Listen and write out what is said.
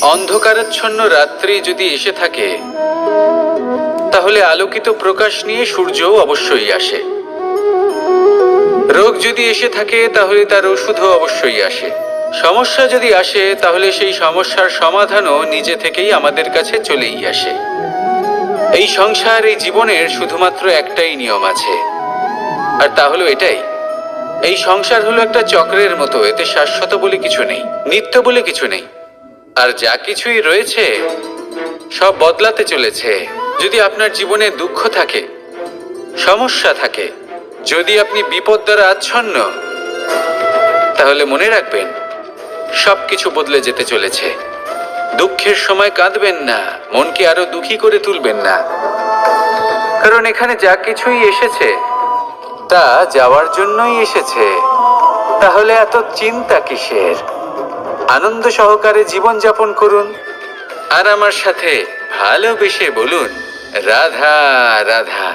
অন্ধকারাচ্ছন্ন রাত্রি যদি এসে থাকে, তাহলে আলোকিত প্রকাশ নিয়ে সূর্যও অবশ্যই আসে। রোগ যদি এসে থাকে, তাহলে তার ওষুধও অবশ্যই আসে। সমস্যা যদি আসে, তাহলে সেই সমস্যার সমাধানও নিজে থেকেই আমাদের কাছে চলেই আসে। এই সংসার, এই জীবনের শুধুমাত্র একটাই নিয়ম আছে, আর তা হলো এটাই: এই সংসার হলো একটা চক্রের মতো। এতে শাশ্বত বলে কিছু নেই, নিত্য বলে কিছু নেই। আর যা কিছুই রয়েছে সব বদলাতে চলেছে। যদি আপনার জীবনে দুঃখ থাকে, সমস্যা থাকে, যদি আপনি বিপদ দ্বারা আচ্ছন্ন, তাহলে মনে রাখবেন সবকিছু বদলে যেতে চলেছে। দুঃখের সময় কাঁদবেন না, মনকে আরো দুঃখী করে তুলবেন না, কারণ এখানে যা কিছুই এসেছে তা যাওয়ার জন্যই এসেছে। তাহলে এত চিন্তা কিসের? আনন্দ সহকারে জীবন যাপন করুন, আর আমার সাথে ভালোবেসে বলুন রাধা রাধা।